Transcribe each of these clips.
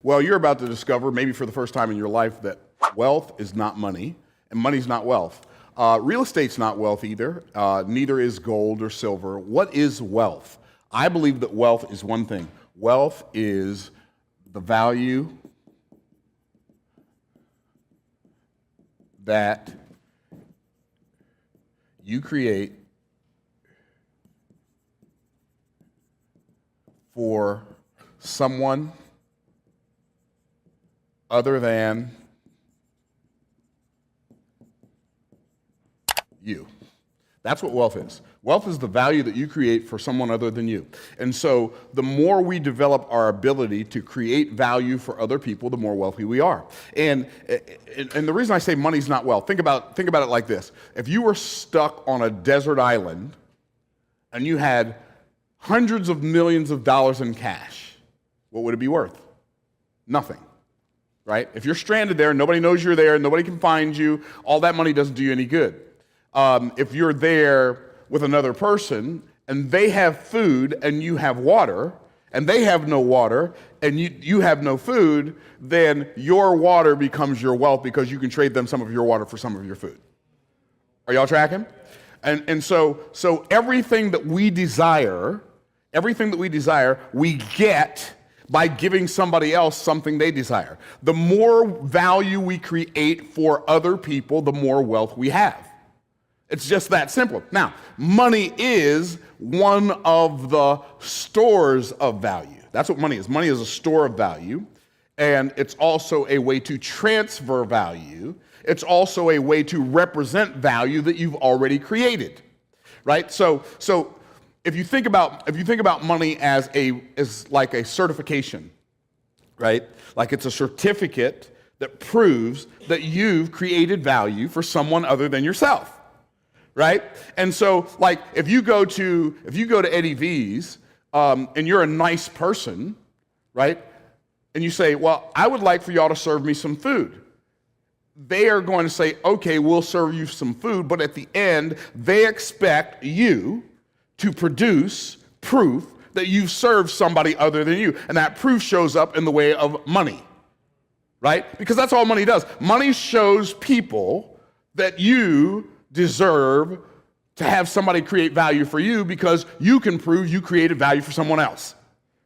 Well, you're about to discover, maybe for the first time in your life, that wealth is not money, and money's not wealth. Real estate's not wealth either. Neither is gold or silver. What is wealth? I believe that wealth is one thing. Wealth is the value that you create for someone other than you. That's what wealth is. Wealth is the value that you create for someone other than you. And so the more we develop our ability to create value for other people, the more wealthy we are. And the reason I say money's not wealth, think about it like this. If you were stuck on a desert island and you had hundreds of millions of dollars in cash, what would it be worth? Nothing, right? If you're stranded there, nobody knows you're there, nobody can find you, all that money doesn't do you any good. If you're there with another person and they have food and you have water, and they have no water and you have no food, then your water becomes your wealth because you can trade them some of your water for some of your food. Are y'all tracking? And so everything that we desire, we get by giving somebody else something they desire. The more value we create for other people, the more wealth we have. It's just that simple. Now, money is one of the stores of value. That's what money is. Money is a store of value, and it's also a way to transfer value. It's also a way to represent value that you've already created, right? So if you think about money as like a certification, right? Like it's a certificate that proves that you've created value for someone other than yourself. Right? And so, like, if you go to Eddie V's and you're a nice person, right? And you say, well, I would like for y'all to serve me some food. They are going to say, okay, we'll serve you some food, but at the end, they expect you to produce proof that you've served somebody other than you. And that proof shows up in the way of money, right? Because that's all money does. Money shows people that you deserve to have somebody create value for you because you can prove you created value for someone else,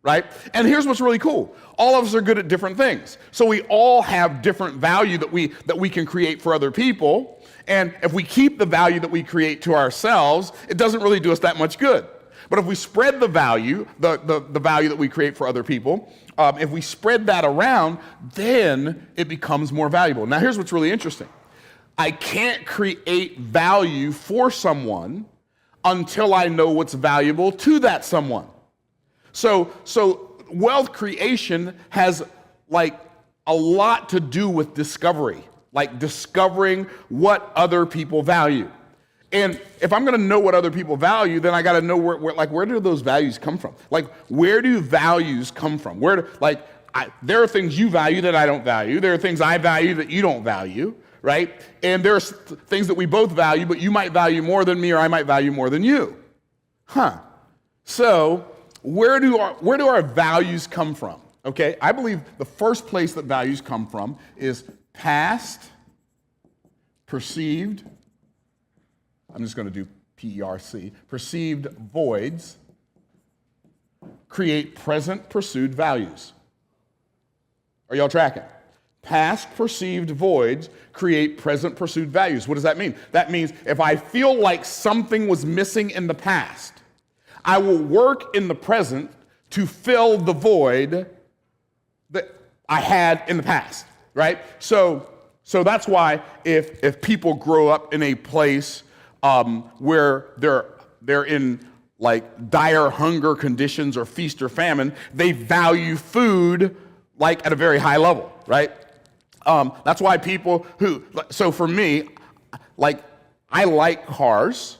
right? And here's what's really cool. All of us are good at different things. So we all have different value that we can create for other people. And if we keep the value that we create to ourselves, it doesn't really do us that much good. But if we spread the value, the value that we create for other people, if we spread that around, then it becomes more valuable. Now here's what's really interesting. I can't create value for someone until I know what's valuable to that someone. So wealth creation has like a lot to do with discovery, like discovering what other people value. And if I'm going to know what other people value, then I got to know where do those values come from? Like, where do values come from? There are things you value that I don't value. There are things I value that you don't value. Right? And there's things that we both value, but you might value more than me or I might value more than you. So where do our values come from? Okay, I believe the first place that values come from is past perceived, I'm just going to do PERC, perceived voids create present pursued values. Are y'all tracking? Past perceived voids create present pursued values. What does that mean? That means if I feel like something was missing in the past, I will work in the present to fill the void that I had in the past, right? So that's why if people grow up in a place where they're in like dire hunger conditions or feast or famine, they value food like at a very high level, right? That's why so for me, like, I like cars.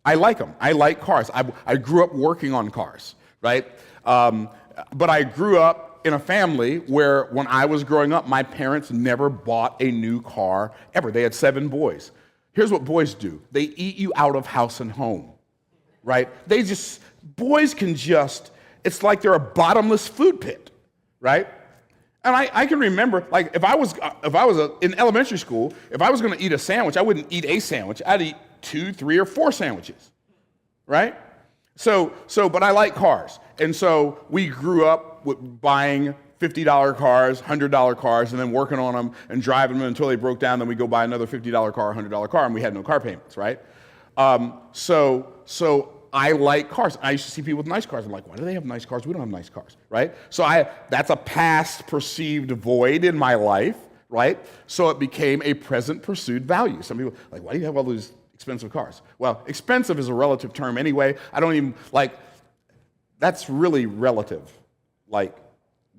I like them. I like cars. I grew up working on cars, right? But I grew up in a family where when I was growing up, my parents never bought a new car ever. They had 7 boys. Here's what boys do. They eat you out of house and home, right? Boys can it's like they're a bottomless food pit, right? And I can remember, like, if I was in elementary school, if I was going to eat a sandwich, I wouldn't eat a sandwich. I'd eat 2, 3, or 4 sandwiches, right? But I like cars. And so we grew up with buying $50 cars, $100 cars, and then working on them and driving them until they broke down. Then we go buy another $50 car, $100 car, and we had no car payments, right? So I like cars. I used to see people with nice cars. I'm like, why do they have nice cars? We don't have nice cars, right? So that's a past perceived void in my life, right? So it became a present pursued value. Some people are like, why do you have all these expensive cars? Well, expensive is a relative term anyway. I don't even, like, that's really relative. Like,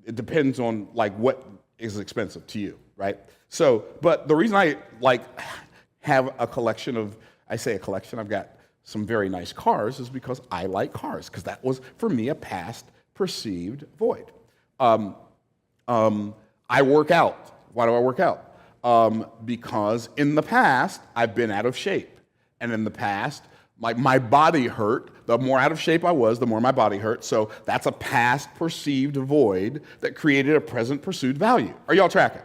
it depends on, like, what is expensive to you, right? So, but the reason I, like, have a collection of, I say a collection, I've got some very nice cars, is because I like cars, because that was, for me, a past perceived void. I work out. Why do I work out? Because in the past, I've been out of shape. And in the past, my body hurt. The more out of shape I was, the more my body hurt. So that's a past perceived void that created a present pursued value. Are y'all tracking?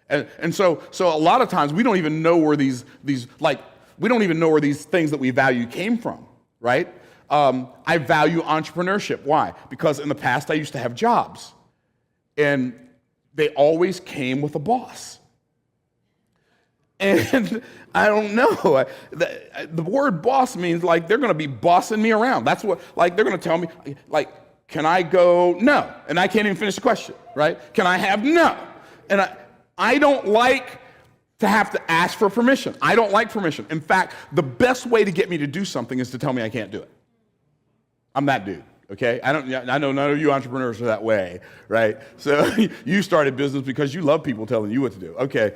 And so a lot of times we don't even know where these we don't even know where these things that we value came from, right? I value entrepreneurship. Why? Because in the past I used to have jobs, and they always came with a boss. And I don't know. The word boss means, like, they're going to be bossing me around. That's what, like, they're going to tell me, like, can I go? No. And I can't even finish the question, right? Can I have? No. And I don't like to have to ask for permission. I don't like permission. In fact, the best way to get me to do something is to tell me I can't do it. I'm that dude. Okay, I know none of you entrepreneurs are that way, right? So you started business because you love people telling you what to do. Okay,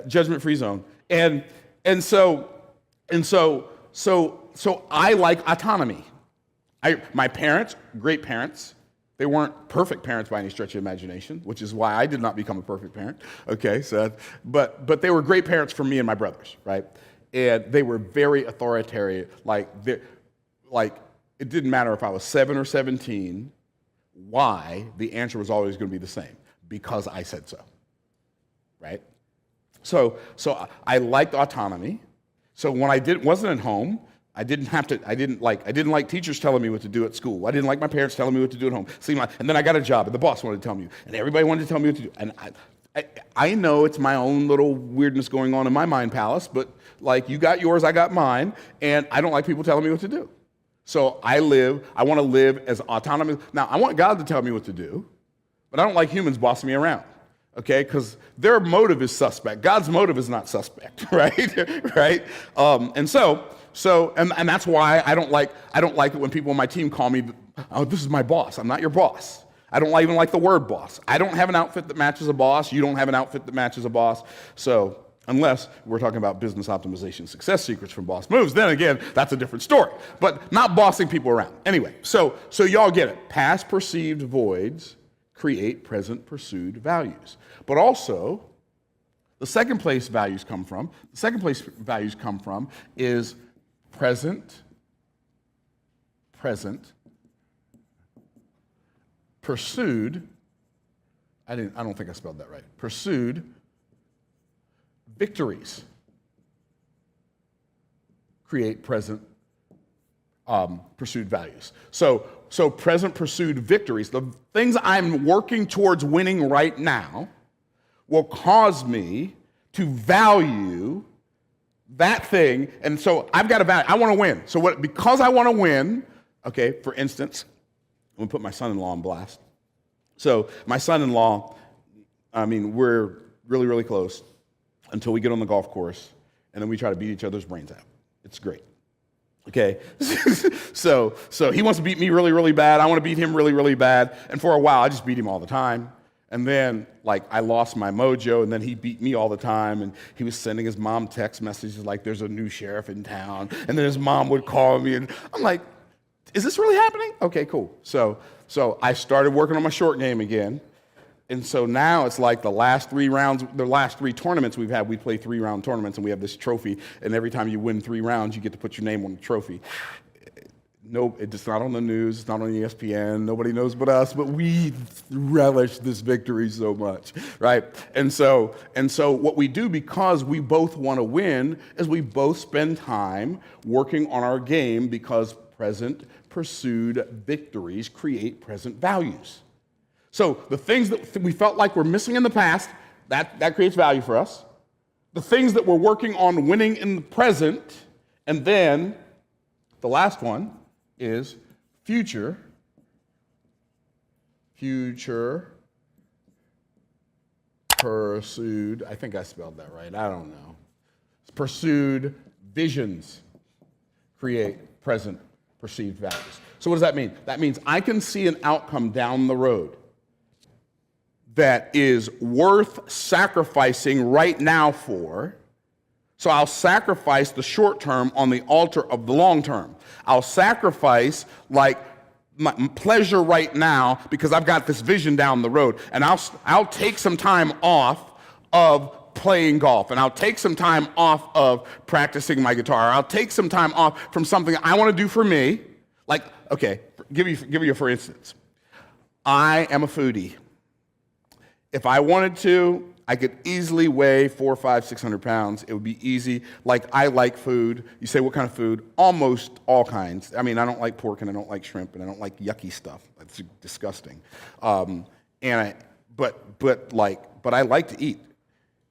judgment-free zone, and so I like autonomy. My parents, great parents. They weren't perfect parents by any stretch of imagination, which is why I did not become a perfect parent. Okay, so but they were great parents for me and my brothers, right? And they were very authoritarian, it didn't matter if I was 7 or 17. Why? The answer was always going to be the same. Because I said so. Right? So I liked autonomy. So when I wasn't at home, I didn't like teachers telling me what to do at school. I didn't like my parents telling me what to do at home. And then I got a job, and the boss wanted to tell me, and everybody wanted to tell me what to do. And I know it's my own little weirdness going on in my mind palace, but, like, you got yours, I got mine, and I don't like people telling me what to do. So I want to live as autonomous. Now, I want God to tell me what to do, but I don't like humans bossing me around, okay? Because their motive is suspect. God's motive is not suspect, right? Right? And that's why I don't like it when people on my team call me, oh, this is my boss. I'm not your boss. I don't even like the word boss. I don't have an outfit that matches a boss. You don't have an outfit that matches a boss. So unless we're talking about business optimization success secrets from Boss Moves, then again, that's a different story. But not bossing people around. Anyway, so y'all get it. Past perceived voids create present pursued values. But also, the second place values come from is present pursued. I don't think I spelled that right. Pursued victories create present pursued values. So present pursued victories, the things I'm working towards winning right now, will cause me to value that thing. And so I've got a value. I want to win. So because I want to win, okay, for instance, I'm going to put my son-in-law on blast. So my son-in-law, we're really, really close until we get on the golf course, and then we try to beat each other's brains out. It's great. Okay? So he wants to beat me really, really bad. I want to beat him really, really bad. And for a while, I just beat him all the time. And then, I lost my mojo, and then he beat me all the time, and he was sending his mom text messages like, there's a new sheriff in town, and then his mom would call me, and I'm like, is this really happening? Okay, cool. So I started working on my short game again. And so now it's like the last 3 tournaments we've had, we play 3-round tournaments, and we have this trophy, and every time you win 3 rounds, you get to put your name on the trophy. No, it's not on the news. It's not on ESPN. Nobody knows but us. But we relish this victory so much, right? And so what we do, because we both want to win, is we both spend time working on our game, because present pursued victories create present values. So the things that we felt like we're missing in the past, that creates value for us. The things that we're working on winning in the present, and then the last one is future pursued, I think I spelled that right, I don't know. Pursued visions create present perceived values. So what does that mean? That means I can see an outcome down the road that is worth sacrificing right now for. So I'll sacrifice the short term on the altar of the long term. I'll sacrifice like my pleasure right now because I've got this vision down the road. And I'll take some time off of playing golf, and I'll take some time off of practicing my guitar. I'll take some time off from something I want to do for me. Like, okay, give you for instance. I am a foodie. If I wanted to, I could easily weigh 400, 500, 600 pounds. It would be easy. Like, I like food. You say, what kind of food? Almost all kinds. I mean, I don't like pork, and I don't like shrimp, and I don't like yucky stuff. That's disgusting. But I like to eat.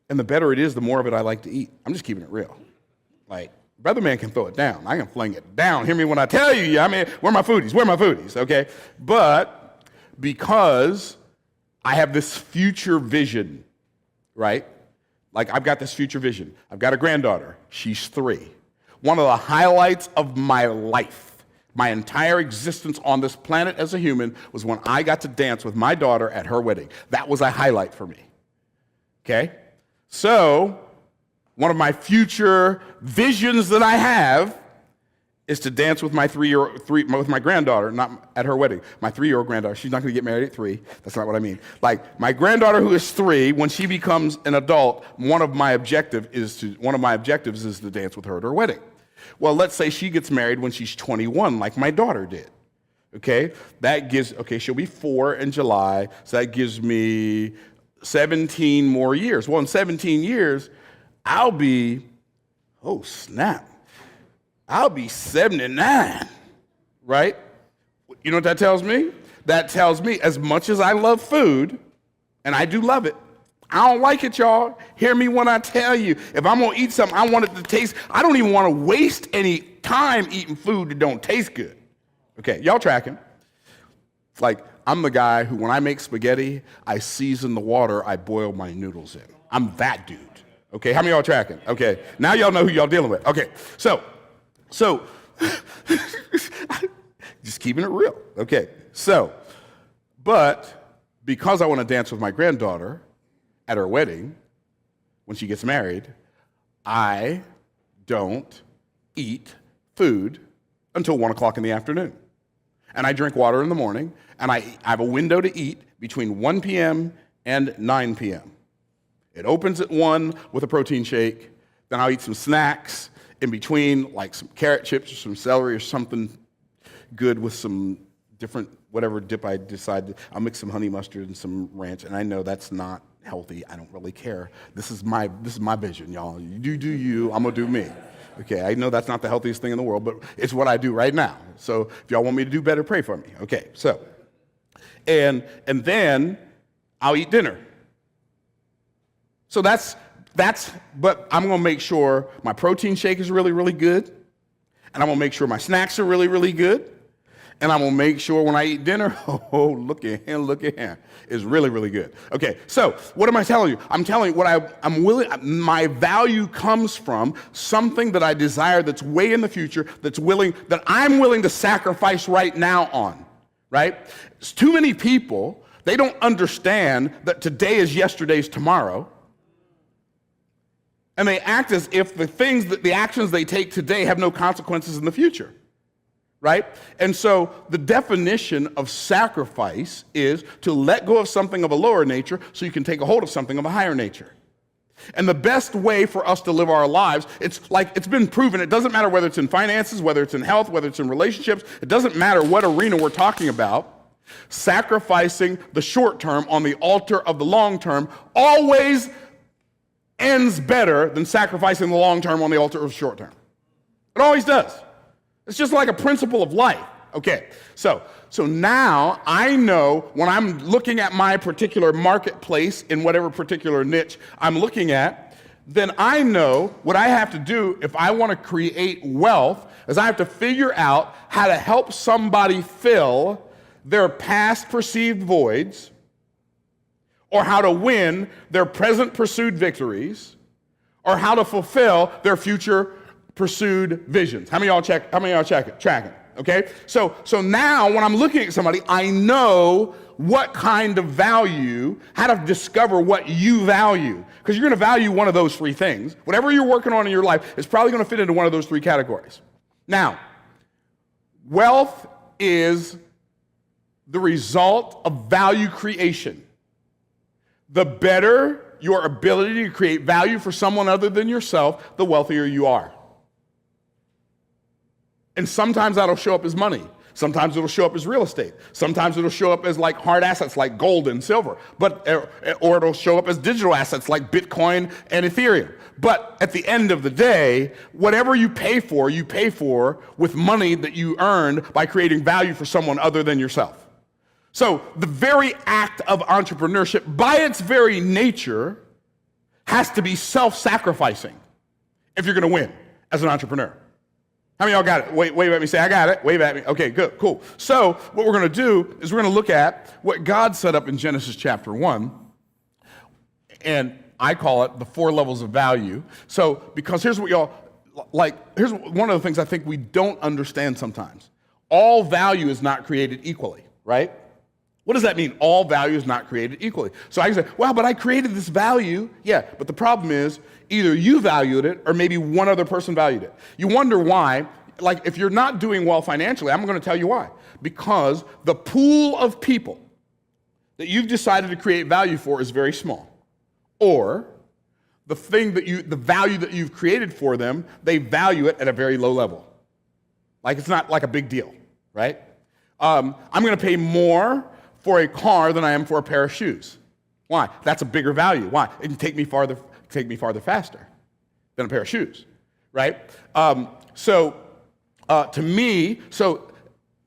And the better it is, the more of it I like to eat. I'm just keeping it real. Like, Brother Man can throw it down. I can fling it down. Hear me when I tell you. I mean, where are my foodies? Where are my foodies? Okay? But because I have this future vision, right? Like, I've got this future vision. I've got a granddaughter. She's 3. One of the highlights of my life, my entire existence on this planet as a human, was when I got to dance with my daughter at her wedding. That was a highlight for me. Okay? So, one of my future visions that I have is to dance with my with my granddaughter, not at her wedding. My 3-year-old granddaughter. She's not going to get married at 3. That's not what I mean. Like, my granddaughter who is 3, when she becomes an adult, one of my objectives is to dance with her at her wedding. Well, let's say she gets married when she's 21, like my daughter did. Okay? She'll be 4 in July, so that gives me 17 more years. Well, in 17 years, I'll be 79, right? You know what that tells me? That tells me, as much as I love food, and I do love it, I don't like it, y'all. Hear me when I tell you. If I'm going to eat something, I want it to taste. I don't even want to waste any time eating food that don't taste good. Okay, y'all tracking? Like, I'm the guy who, when I make spaghetti, I season the water I boil my noodles in. I'm that dude. Okay, how many of y'all tracking? Okay, now y'all know who y'all dealing with. Okay, so just keeping it real. Okay, but because I want to dance with my granddaughter at her wedding, when she gets married, I don't eat food until 1 o'clock in the afternoon. And I drink water in the morning, and I have a window to eat between 1 p.m. and 9 p.m. It opens at 1 with a protein shake, then I'll eat some snacks in between, like some carrot chips or some celery or something good with some different, whatever dip I decide. I'll mix some honey mustard and some ranch, and I know that's not healthy. I don't really care. This is my vision, y'all. You do you, I'm gonna do me. Okay, I know that's not the healthiest thing in the world, but it's what I do right now. So if y'all want me to do better, pray for me. Okay, so, and then I'll eat dinner. So but I'm gonna make sure my protein shake is really, really good, and I'm gonna make sure my snacks are really, really good, and I'm gonna make sure when I eat dinner, look at him, is really, really good. Okay, so what am I telling you? I'm telling you what I'm willing, my value comes from something that I desire that's way in the future, that I'm willing to sacrifice right now on, right? It's too many people, they don't understand that today is yesterday's tomorrow, and they act as if the actions they take today have no consequences in the future. Right? And so the definition of sacrifice is to let go of something of a lower nature so you can take a hold of something of a higher nature. And the best way for us to live our lives, it's been proven, it doesn't matter whether it's in finances, whether it's in health, whether it's in relationships, it doesn't matter what arena we're talking about, sacrificing the short term on the altar of the long term always ends better than sacrificing the long term on the altar of the short term. It always does. It's just like a principle of life. Okay, so now I know when I'm looking at my particular marketplace in whatever particular niche I'm looking at, then I know what I have to do if I want to create wealth is I have to figure out how to help somebody fill their past perceived voids or how to win their present pursued victories or how to fulfill their future pursued visions. How many of y'all tracking? Okay? So now when I'm looking at somebody, I know what kind of value, how to discover what you value. Because you're going to value one of those three things. Whatever you're working on in your life is probably going to fit into one of those three categories. Now, wealth is the result of value creation. The better your ability to create value for someone other than yourself, the wealthier you are. And sometimes that'll show up as money. Sometimes it'll show up as real estate. Sometimes it'll show up as like hard assets like gold and silver. Or it'll show up as digital assets like Bitcoin and Ethereum. But at the end of the day, whatever you pay for with money that you earned by creating value for someone other than yourself. So the very act of entrepreneurship, by its very nature, has to be self-sacrificing if you're going to win as an entrepreneur. How many of y'all got it? Wave at me, say, I got it. Wave at me. Okay, good, cool. So what we're going to do is we're going to look at what God set up in Genesis chapter 1, and I call it the 4 levels of value. So because here's what y'all, here's one of the things I think we don't understand sometimes. All value is not created equally, right? What does that mean? All value is not created equally. So I can say, well, but I created this value. Yeah, but the problem is either you valued it or maybe one other person valued it. You wonder why. Like if you're not doing well financially, I'm going to tell you why. Because the pool of people that you've decided to create value for is very small. Or the value that you've created for them, they value it at a very low level. Like it's not like a big deal, right? I'm going to pay more for a car than I am for a pair of shoes. Why? That's a bigger value. Why? It can take me farther faster than a pair of shoes, right? To me,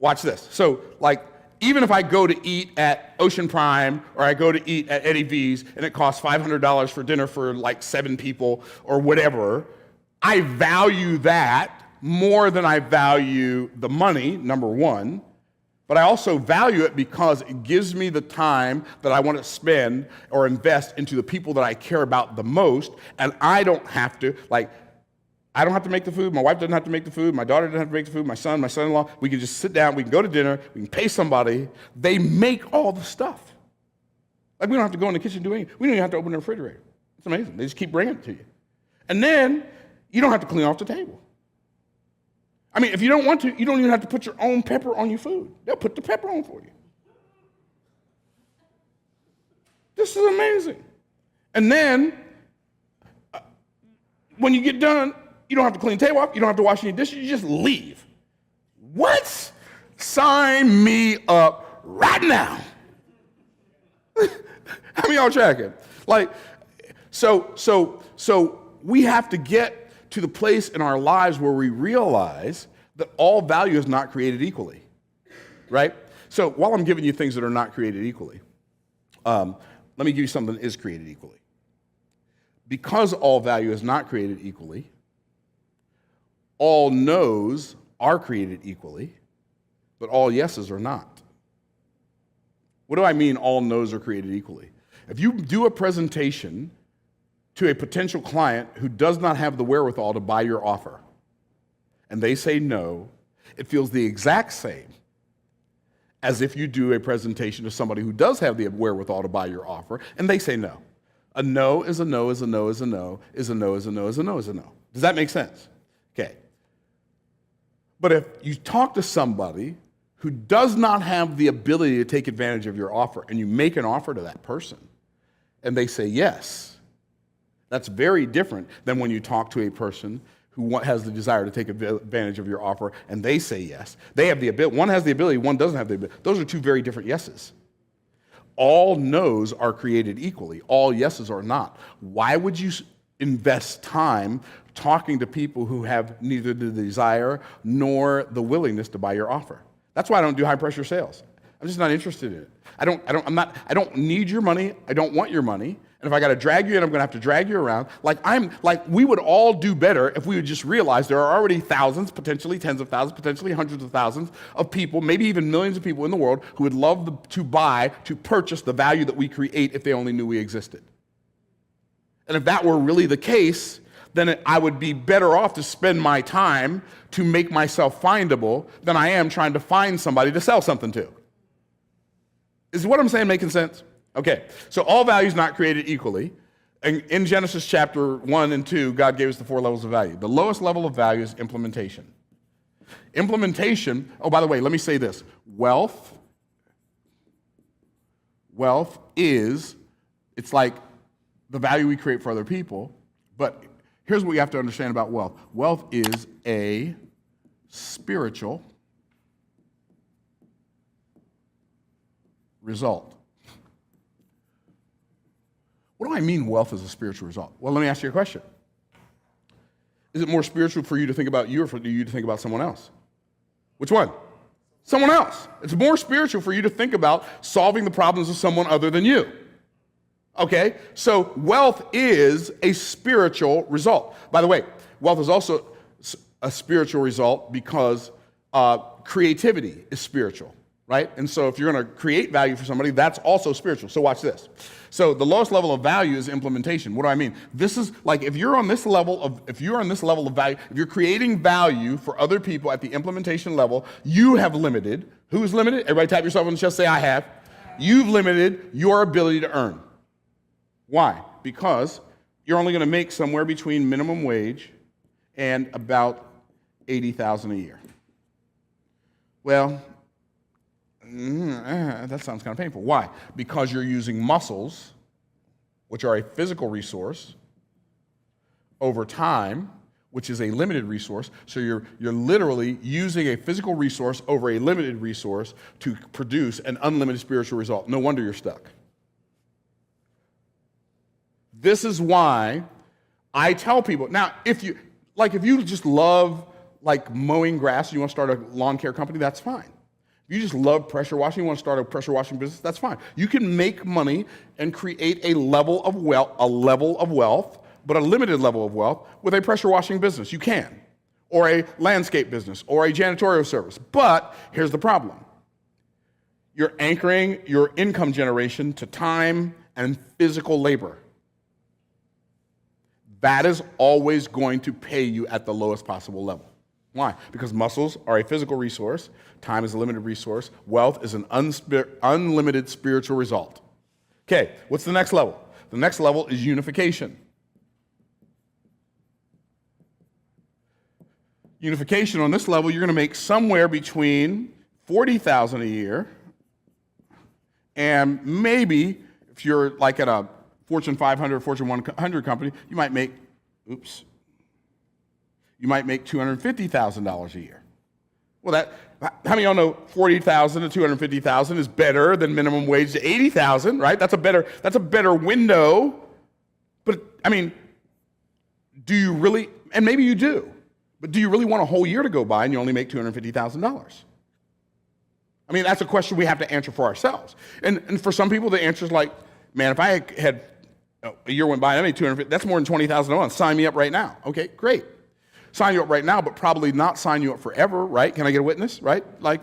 watch this. So like, even if I go to eat at Ocean Prime or I go to eat at Eddie V's and it costs $500 for dinner for like 7 people or whatever, I value that more than I value the money, number one. But I also value it because it gives me the time that I want to spend or invest into the people that I care about the most, and I don't have to make the food, my wife doesn't have to make the food, my daughter doesn't have to make the food, my son-in-law, we can just sit down, we can go to dinner, we can pay somebody, they make all the stuff. Like we don't have to go in the kitchen and do anything. We don't even have to open the refrigerator. It's amazing. They just keep bringing it to you. And then you don't have to clean off the table. I mean, if you don't want to, you don't even have to put your own pepper on your food. They'll put the pepper on for you. This is amazing. And then, when you get done, you don't have to clean the table up, you don't have to wash any dishes, you just leave. What? Sign me up right now. How many of y'all tracking? So we have to get to the place in our lives where we realize that all value is not created equally, right? So while I'm giving you things that are not created equally, let me give you something that is created equally. Because all value is not created equally, all no's are created equally, but all yeses are not. What do I mean all no's are created equally? If you do a presentation to a potential client who does not have the wherewithal to buy your offer, and they say no, it feels the exact same as if you do a presentation to somebody who does have the wherewithal to buy your offer, and they say no. A no is a no is a no is a no is a no is a no is a no is a no. Does that make sense? Okay. But if you talk to somebody who does not have the ability to take advantage of your offer, and you make an offer to that person, and they say yes, That's very different than when you talk to a person who has the desire to take advantage of your offer and they say yes. They have the ability. One has the ability, one doesn't have the ability. Those are two very different yeses. All no's are created equally. All yeses are not. Why would you invest time talking to people who have neither the desire nor the willingness to buy your offer? That's why I don't do high pressure sales. I'm just not interested in it. I don't need your money. I don't want your money. And if I got to drag you in, I'm going to have to drag you around. We would all do better if we would just realize there are already thousands, potentially tens of thousands, potentially hundreds of thousands of people, maybe even millions of people in the world who would love to purchase the value that we create if they only knew we existed. And if that were really the case, then I would be better off to spend my time to make myself findable than I am trying to find somebody to sell something to. Is what I'm saying making sense? Okay, so all value is not created equally. In Genesis chapter 1 and 2, God gave us the 4 levels of value. The lowest level of value is implementation. Implementation, oh, by the way, let me say this. Wealth is, it's like the value we create for other people, but here's what you have to understand about wealth. Wealth is a spiritual result. What do I mean wealth is a spiritual result? Well, let me ask you a question. Is it more spiritual for you to think about you or for you to think about someone else? Which one? Someone else. It's more spiritual for you to think about solving the problems of someone other than you. Okay, so wealth is a spiritual result. By the way, wealth is also a spiritual result because creativity is spiritual, right? And so if you're going to create value for somebody, that's also spiritual. So watch this. So the lowest level of value is implementation. What do I mean? This is like if you're on this level of value, if you're creating value for other people at the implementation level, you have limited. Who's limited? Everybody tap yourself on the chest, say I have. You've limited your ability to earn. Why? Because you're only going to make somewhere between minimum wage and about $80,000 a year. Well, that sounds kind of painful. Why? Because you're using muscles, which are a physical resource, over time, which is a limited resource. So you're literally using a physical resource over a limited resource to produce an unlimited spiritual result. No wonder you're stuck. This is why I tell people, now, if you just love mowing grass, you want to start a lawn care company, that's fine. If you just love pressure washing, you want to start a pressure washing business, that's fine. You can make money and create a level of wealth, but a limited level of wealth with a pressure washing business. You can. Or a landscape business, or a janitorial service. But here's the problem. You're anchoring your income generation to time and physical labor. That is always going to pay you at the lowest possible level. Why? Because muscles are a physical resource, time is a limited resource, wealth is an unlimited spiritual result. Okay, what's the next level? The next level is unification. Unification on this level, you're going to make somewhere between $40,000 a year and maybe if you're like at a Fortune 500, Fortune 100 company, you might make $250,000 a year. Well, how many of y'all know $40,000 to $250,000 is better than minimum wage to $80,000, right? That's a better window. But I mean, do you really? And maybe you do. But do you really want a whole year to go by and you only make $250,000? I mean, that's a question we have to answer for ourselves. And for some people, the answer is like, man, if I had a year went by and I made $250,000, that's more than $20,000 a month. Sign me up right now. Okay, great. Sign you up right now, but probably not sign you up forever, right? Can I get a witness, right? Like,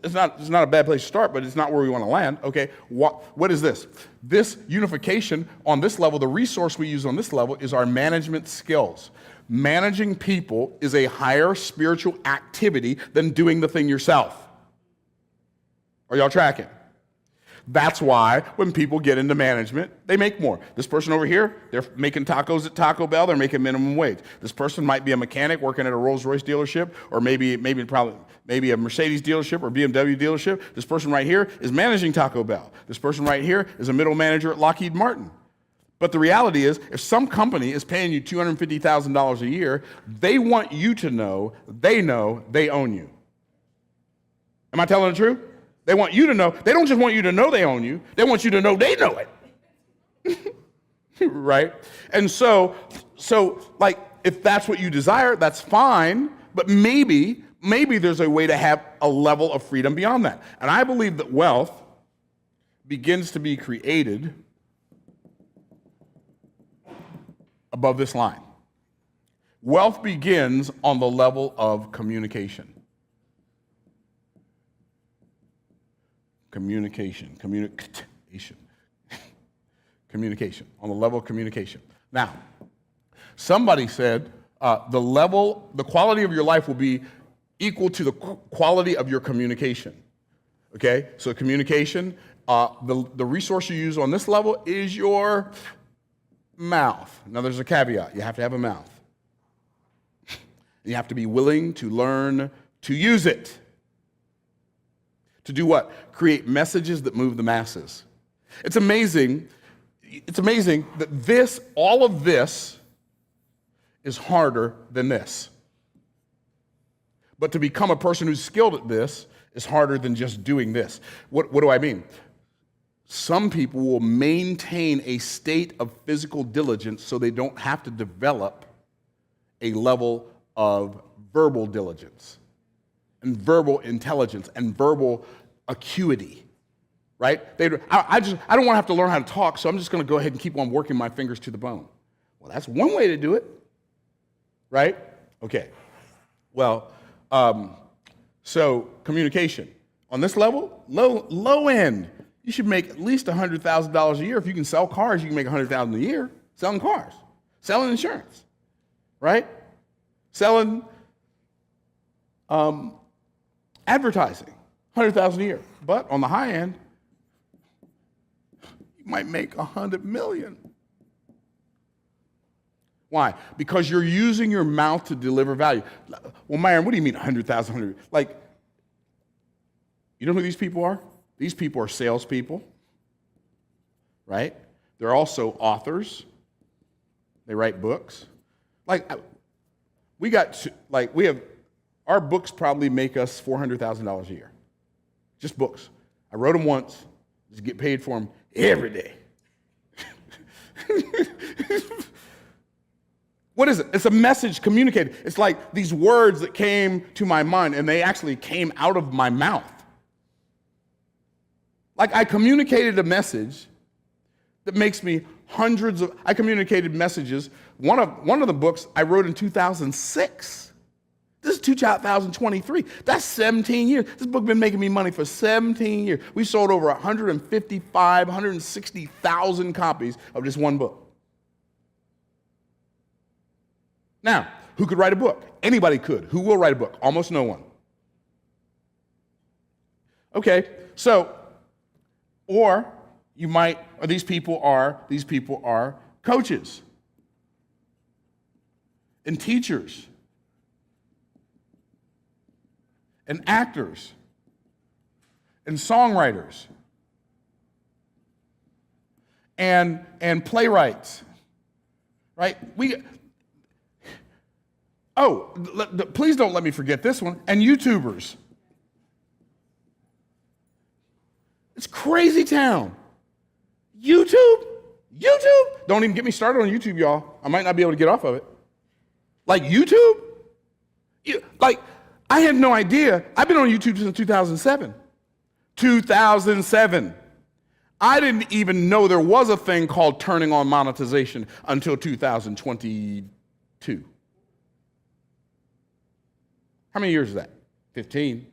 it's not a bad place to start, but it's not where we want to land. Okay, what is this? This unification on this level, the resource we use on this level is our management skills. Managing people is a higher spiritual activity than doing the thing yourself. Are y'all tracking? That's why when people get into management, they make more. This person over here, they're making tacos at Taco Bell, they're making minimum wage. This person might be a mechanic working at a Rolls-Royce dealership, or maybe a Mercedes dealership or BMW dealership. This person right here is managing Taco Bell. This person right here is a middle manager at Lockheed Martin. But the reality is, if some company is paying you $250,000 a year, they want you to know they own you. Am I telling the truth? They want you to know. They don't just want you to know they own you. They want you to know they know it. Right? And so like, if that's what you desire, that's fine. But maybe there's a way to have a level of freedom beyond that. And I believe that wealth begins to be created above this line. Wealth begins on the level of communication. Communication, on the level of communication. Now, somebody said the quality of your life will be equal to the quality of your communication. Okay, so communication, the resource you use on this level is your mouth. Now, there's a caveat. You have to have a mouth. You have to be willing to learn to use it. To do what? Create messages that move the masses. It's amazing that all of this is harder than this. But to become a person who's skilled at this is harder than just doing this. What do I mean? Some people will maintain a state of physical diligence so they don't have to develop a level of verbal diligence and verbal intelligence and verbal acuity, right? I don't want to have to learn how to talk, so I'm just going to go ahead and keep on working my fingers to the bone. Well, that's one way to do it, right? Okay. Well, so communication. On this level, low end, you should make at least $100,000 a year. If you can sell cars, you can make $100,000 a year selling cars, selling insurance, right? Selling advertising, $100,000 a year. But on the high end, you might make $100 million. Why? Because you're using your mouth to deliver value. Well, Myron, what do you mean 100,000? Like, you know who these people are? These people are salespeople, right? They're also authors. They write books. Our books probably make us $400,000 a year. Just books. I wrote them once, just get paid for them every day. What is it? It's a message communicated. It's like these words that came to my mind, and they actually came out of my mouth. Like, I communicated a message that makes me I communicated messages. One of the books I wrote in 2006. This is 2023. That's 17 years. This book has been making me money for 17 years. We sold over 160,000 copies of this one book. Now, who could write a book? Anybody could. Who will write a book? Almost no one. Okay, so, these people are coaches and teachers and actors and songwriters and playwrights, right? Please don't let me forget this one, and YouTubers. It's crazy town. YouTube? Don't even get me started on YouTube, y'all. I might not be able to get off of it. Like, YouTube? I had no idea. I've been on YouTube since 2007. 2007. I didn't even know there was a thing called turning on monetization until 2022. How many years is that? 15.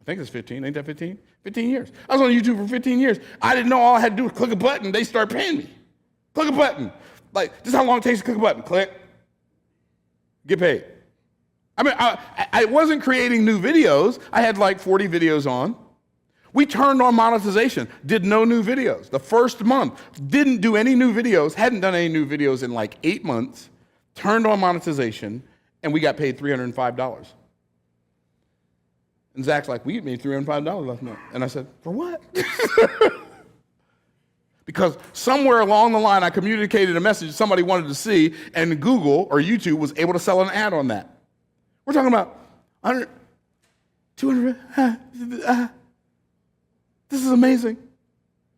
I think it's 15. Ain't that 15? 15 years. I was on YouTube for 15 years. I didn't know all I had to do was click a button. They start paying me. Click a button. Like, this is how long it takes to click a button. Click. Get paid. I mean, I wasn't creating new videos. I had like 40 videos on. We turned on monetization, did no new videos. The first month, didn't do any new videos, hadn't done any new videos in like 8 months, turned on monetization, and we got paid $305. And Zach's like, we made $305 last month. And I said, for what? Because somewhere along the line, I communicated a message somebody wanted to see, and Google or YouTube was able to sell an ad on that. We're talking about 100, 200, this is amazing.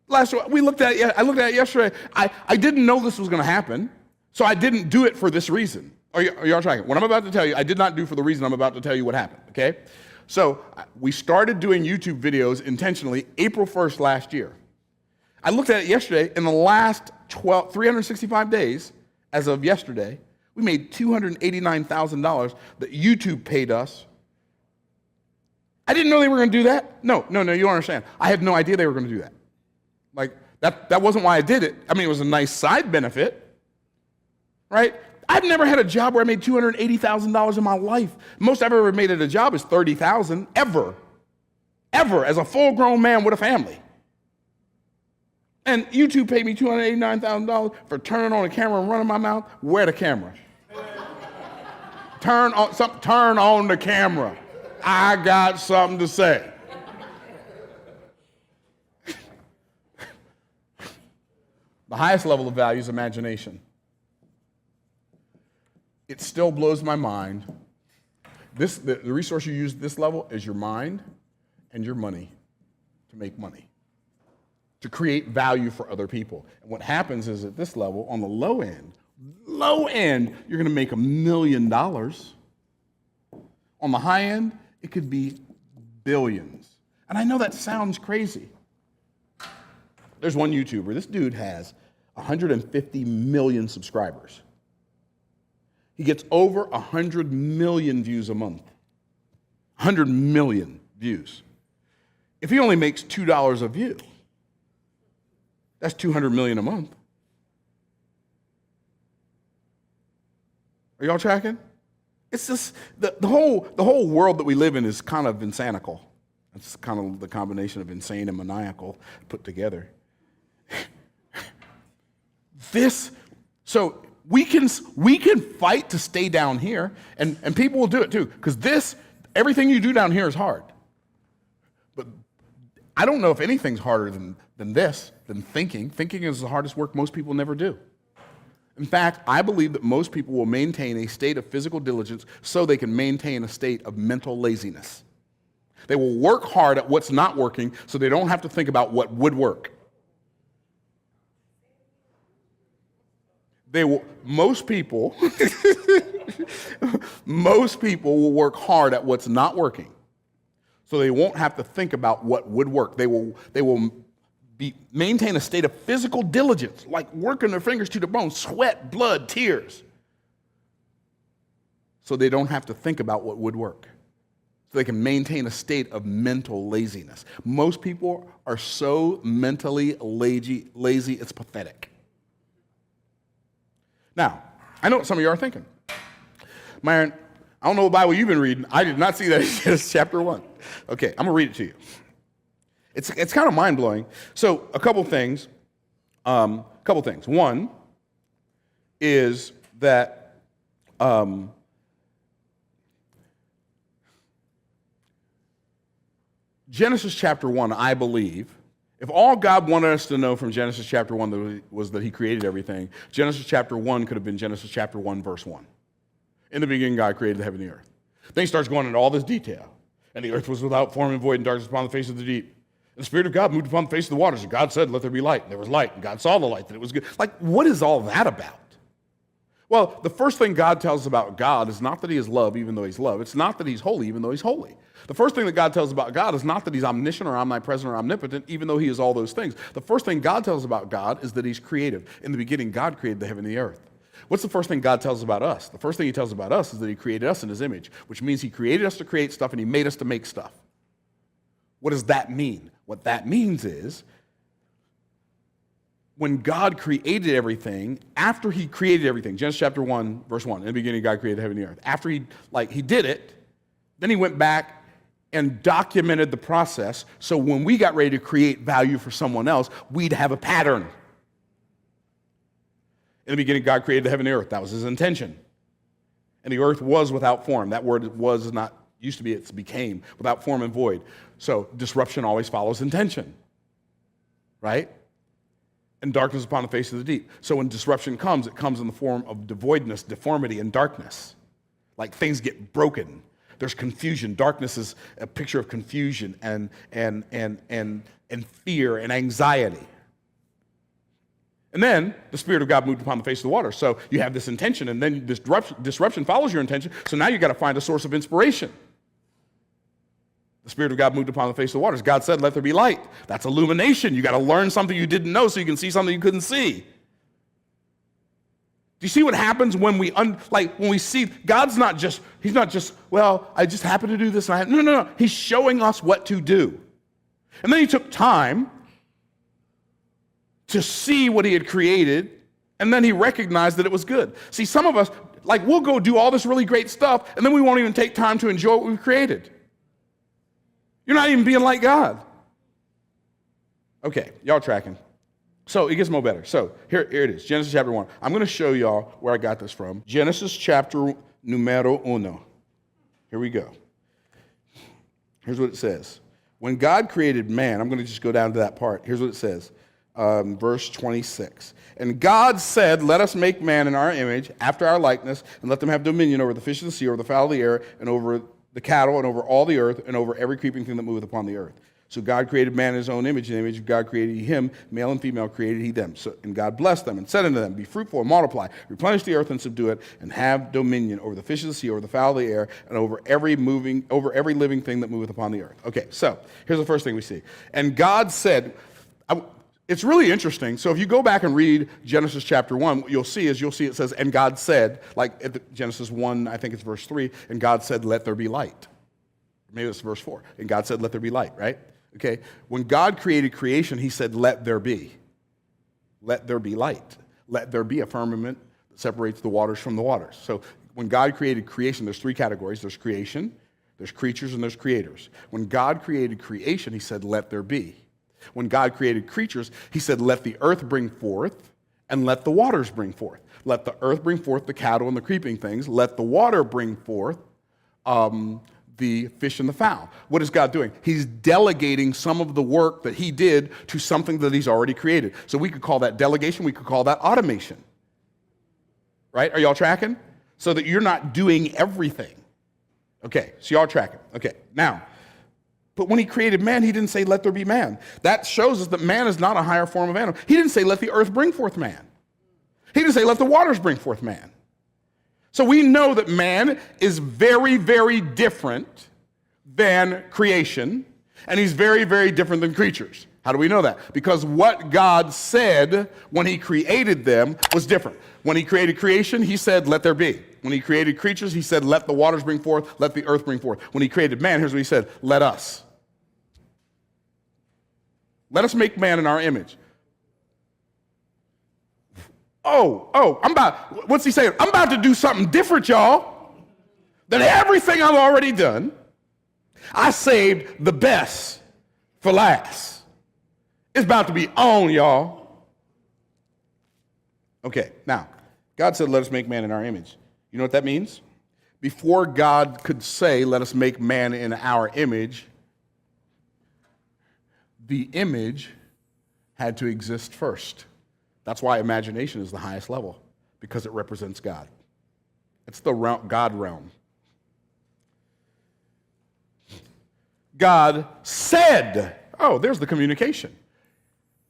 I looked at it yesterday. I didn't know this was going to happen, so I didn't do it for this reason. Are y'all tracking? What I'm about to tell you, I did not do for the reason I'm about to tell you what happened, okay? So we started doing YouTube videos intentionally April 1st last year. I looked at it yesterday. In the last 365 days, as of yesterday, we made $289,000 that YouTube paid us. I didn't know they were going to do that. No, you don't understand. I had no idea they were going to do that. Like, that wasn't why I did it. I mean, it was a nice side benefit, right? I've never had a job where I made $280,000 in my life. Most I've ever made at a job is $30,000, ever, as a full-grown man with a family. And YouTube paid me $289,000 for turning on a camera and running my mouth. Where the camera? Turn on the camera. I got something to say. The highest level of value is imagination. It still blows my mind. The resource you use at this level is your mind and your money to make money, to create value for other people. And what happens is at this level, on the low end, you're going to make $1 million. On the high end, it could be billions. And I know that sounds crazy. There's one YouTuber. This dude has 150 million subscribers. He gets over 100 million views a month. 100 million views. If he only makes $2 a view, that's 200 million a month. Are y'all tracking? It's just the whole world that we live in is kind of insanical. It's kind of the combination of insane and maniacal put together. So we can fight to stay down here, and people will do it too, because everything you do down here is hard. But I don't know if anything's harder than thinking. Thinking is the hardest work most people never do. In fact, I believe that most people will maintain a state of physical diligence so they can maintain a state of mental laziness. They will work hard at what's not working so they don't have to think about what would work. Most people will work hard at what's not working so they won't have to think about what would work. They will maintain a state of physical diligence, like working their fingers to the bone, sweat, blood, tears, so they don't have to think about what would work. So they can maintain a state of mental laziness. Most people are so mentally lazy, it's pathetic. Now, I know what some of you are thinking. Myron, I don't know what Bible you've been reading. I did not see that in Genesis chapter 1. Okay, I'm going to read it to you. It's kind of mind-blowing. So a couple things. One is that Genesis chapter 1, I believe, if all God wanted us to know from Genesis chapter 1 was that he created everything, Genesis chapter 1 could have been Genesis chapter 1, verse 1. In the beginning, God created the heaven and the earth. Then he starts going into all this detail. And the earth was without form and void, and darkness upon the face of the deep. And the Spirit of God moved upon the face of the waters. And God said, let there be light. And there was light. And God saw the light, that it was good. Like, what is all that about? Well, the first thing God tells us about God is not that he is love, even though he's love. It's not that he's holy, even though he's holy. The first thing that God tells us about God is not that he's omniscient or omnipresent or omnipotent, even though he is all those things. The first thing God tells us about God is that he's creative. In the beginning, God created the heaven and the earth. What's the first thing God tells us about us? The first thing he tells us about us is that he created us in his image, which means he created us to create stuff and he made us to make stuff. What does that mean? What that means is when God created everything, after he created everything, Genesis chapter 1, verse 1, in the beginning God created the heaven and the earth. After he did it, then he went back and documented the process so when we got ready to create value for someone else, we'd have a pattern. In the beginning, God created the heaven and the earth. That was his intention. And the earth was without form. That word was not, used to be, it's became, without form and void. So disruption always follows intention, right? and darkness upon the face of the deep. So when disruption comes, it comes in the form of devoidness, deformity, and darkness. Like things get broken. There's confusion. Darkness is a picture of confusion and fear and anxiety. And then the Spirit of God moved upon the face of the water. So you have this intention, and then this disruption follows your intention. So now you've got to find a source of inspiration. The Spirit of God moved upon the face of the waters. God said, let there be light. That's illumination. You got to learn something you didn't know so you can see something you couldn't see. Do you see what happens when we see God's not just, he's not just, well, I just happen to do this. No. He's showing us what to do. And then he took time to see what he had created, and then he recognized that it was good. See, some of us, we'll go do all this really great stuff, and then we won't even take time to enjoy what we've created. You're not even being like God. Okay, y'all tracking. So it gets more better. So here it is, Genesis chapter 1. I'm going to show y'all where I got this from. Genesis chapter numero uno. Here we go. Here's what it says. When God created man, I'm going to just go down to that part. Here's what it says, verse 26. And God said, let us make man in our image, after our likeness, and let them have dominion over the fish of the sea, over the fowl of the air, and over the cattle, and over all the earth, and over every creeping thing that moveth upon the earth. So God created man in his own image. In the image of God created he him, male and female created he them. And God blessed them and said unto them, be fruitful and multiply, replenish the earth and subdue it, and have dominion over the fish of the sea, over the fowl of the air, and over every living thing that moveth upon the earth. Okay, so here's the first thing we see. And God said, it's really interesting. So if you go back and read Genesis chapter 1, what you'll see it says, and God said, like at Genesis 1, I think it's verse 3, and God said, let there be light. Maybe it's verse 4. And God said, let there be light, right? Okay, when God created creation, he said, let there be. Let there be light. Let there be a firmament that separates the waters from the waters. So when God created creation, there's three categories. There's creation, there's creatures, and there's creators. When God created creation, he said, let there be. When God created creatures, he said, let the earth bring forth and let the waters bring forth. Let the earth bring forth the cattle and the creeping things. Let the water bring forth the fish and the fowl. What is God doing? He's delegating some of the work that he did to something that he's already created. So we could call that delegation. We could call that automation. Right? Are y'all tracking? So that you're not doing everything. Okay, so y'all tracking. Okay, now, but when he created man, he didn't say, let there be man. That shows us that man is not a higher form of animal. He didn't say, let the earth bring forth man. He didn't say, let the waters bring forth man. So we know that man is very, very different than creation, and he's very, very different than creatures. How do we know that? Because what God said when he created them was different. When he created creation, he said, let there be. When he created creatures, he said, let the waters bring forth, let the earth bring forth. When he created man, here's what he said, let us. Let us make man in our image. What's he saying? I'm about to do something different, y'all, than everything I've already done. I saved the best for last. It's about to be on, y'all. Okay, now, God said, let us make man in our image. You know what that means? Before God could say, let us make man in our image, the image had to exist first. That's why imagination is the highest level, because it represents God. It's the God realm. God said, there's the communication.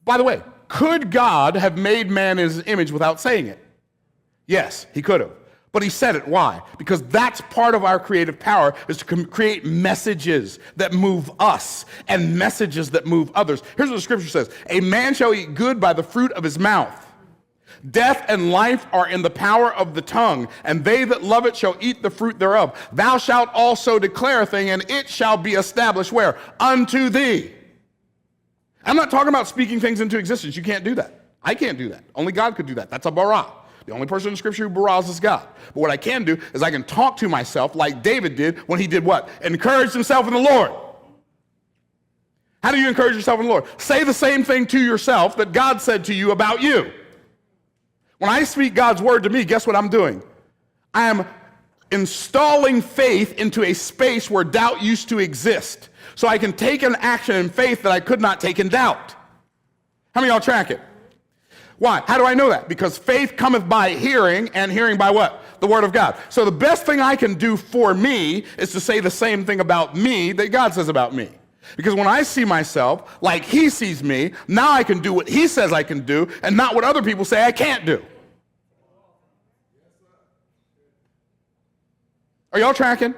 By the way, could God have made man in his image without saying it? Yes, he could have. But he said it. Why? Because that's part of our creative power, is to create messages that move us and messages that move others. Here's what the scripture says. A man shall eat good by the fruit of his mouth. Death and life are in the power of the tongue, and they that love it shall eat the fruit thereof. Thou shalt also declare a thing, and it shall be established where? Unto thee. I'm not talking about speaking things into existence. You can't do that. I can't do that. Only God could do that. That's a bara. The only person in Scripture who baras is God. But what I can do is I can talk to myself like David did when he did what? Encouraged himself in the Lord. How do you encourage yourself in the Lord? Say the same thing to yourself that God said to you about you. When I speak God's word to me, guess what I'm doing? I am installing faith into a space where doubt used to exist. So I can take an action in faith that I could not take in doubt. How many of y'all track it? Why? How do I know that? Because faith cometh by hearing, and hearing by what? The word of God. So the best thing I can do for me is to say the same thing about me that God says about me. Because when I see myself like he sees me, now I can do what he says I can do and not what other people say I can't do. Are y'all tracking?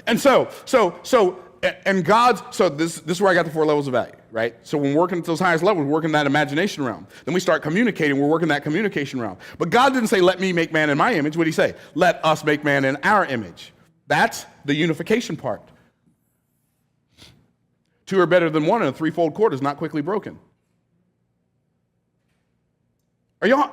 And so this is where I got the 4 levels of value, right? So when we're working at those highest levels, we're working that imagination realm. Then we start communicating, we're working that communication realm. But God didn't say, let me make man in my image. What did he say? Let us make man in our image. That's the unification part. 2 are better than 1, and a threefold cord is not quickly broken. Are y'all,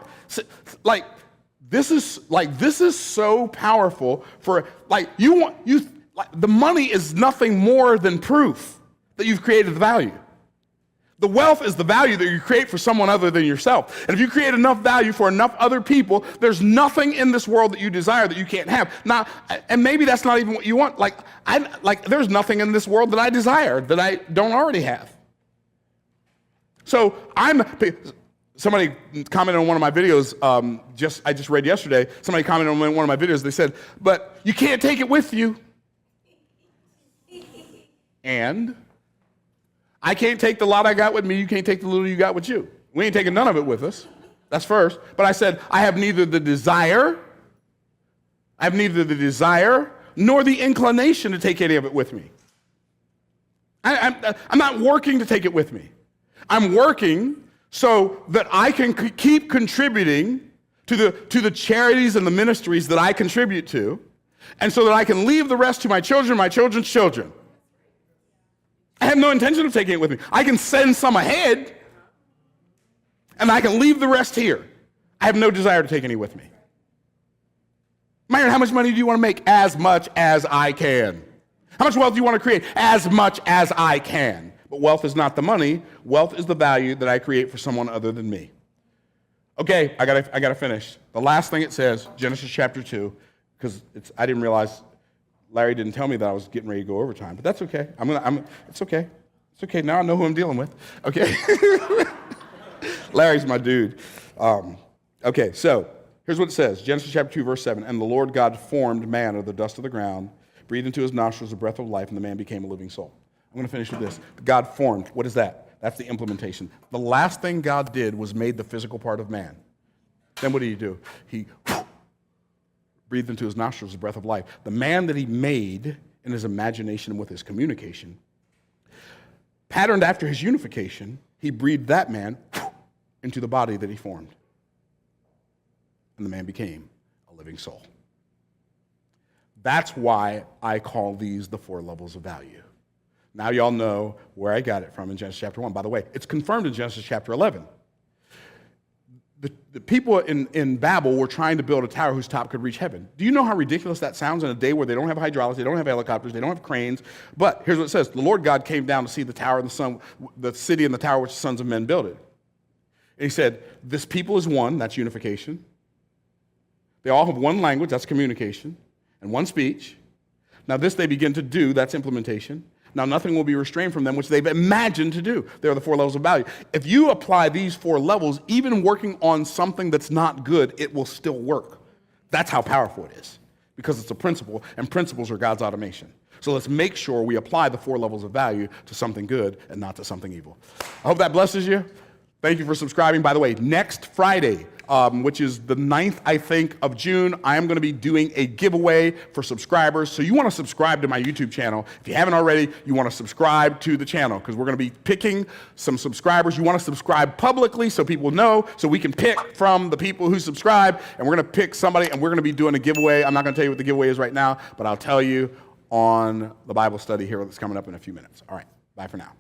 this is so powerful for, the money is nothing more than proof that you've created the value. The wealth is the value that you create for someone other than yourself. And if you create enough value for enough other people, there's nothing in this world that you desire that you can't have. Now, and maybe that's not even what you want. There's nothing in this world that I desire that I don't already have. So somebody commented on one of my videos, I just read yesterday, somebody commented on one of my videos, they said, but you can't take it with you. And I can't take the lot I got with me, you can't take the little you got with you. We ain't taking none of it with us. That's first. But I said, I have neither the desire nor the inclination to take any of it with me. I'm not working to take it with me. I'm working so that I can keep contributing to the charities and the ministries that I contribute to, and so that I can leave the rest to my children, my children's children. I have no intention of taking it with me. I can send some ahead, and I can leave the rest here. I have no desire to take any with me. Myron, how much money do you want to make? As much as I can. How much wealth do you want to create? As much as I can. But wealth is not the money. Wealth is the value that I create for someone other than me. Okay, I gotta finish. The last thing it says, Genesis chapter 2, because I didn't realize Larry didn't tell me that I was getting ready to go overtime, but that's okay. It's okay. It's okay. Now I know who I'm dealing with. Okay. Larry's my dude. Okay, so here's what it says. Genesis chapter 2, verse 7. And the Lord God formed man of the dust of the ground, breathed into his nostrils the breath of life, and the man became a living soul. I'm going to finish with this. God formed. What is that? That's the implementation. The last thing God did was made the physical part of man. Then what did he do? He breathed into his nostrils the breath of life. The man that he made in his imagination and with his communication, patterned after his unification, he breathed that man into the body that he formed. And the man became a living soul. That's why I call these the 4 levels of value. Now y'all know where I got it from in Genesis chapter 1. By the way, it's confirmed in Genesis chapter 11. The people in Babel were trying to build a tower whose top could reach heaven. Do you know how ridiculous that sounds in a day where they don't have hydraulics, they don't have helicopters, they don't have cranes? But here's what it says. The Lord God came down to see the tower and the city and the tower which the sons of men built it. And he said, this people is one, that's unification. They all have one language, that's communication, and one speech. Now this they begin to do, that's implementation. Now nothing will be restrained from them, which they've imagined to do. They are the 4 levels of value. If you apply these 4 levels, even working on something that's not good, it will still work. That's how powerful it is, because it's a principle, and principles are God's automation. So let's make sure we apply the 4 levels of value to something good and not to something evil. I hope that blesses you. Thank you for subscribing. By the way, next Friday, which is the 9th, I think, of June, I am going to be doing a giveaway for subscribers. So you want to subscribe to my YouTube channel. If you haven't already, you want to subscribe to the channel because we're going to be picking some subscribers. You want to subscribe publicly so people know, so we can pick from the people who subscribe, and we're going to pick somebody, and we're going to be doing a giveaway. I'm not going to tell you what the giveaway is right now, but I'll tell you on the Bible study here that's coming up in a few minutes. All right, bye for now.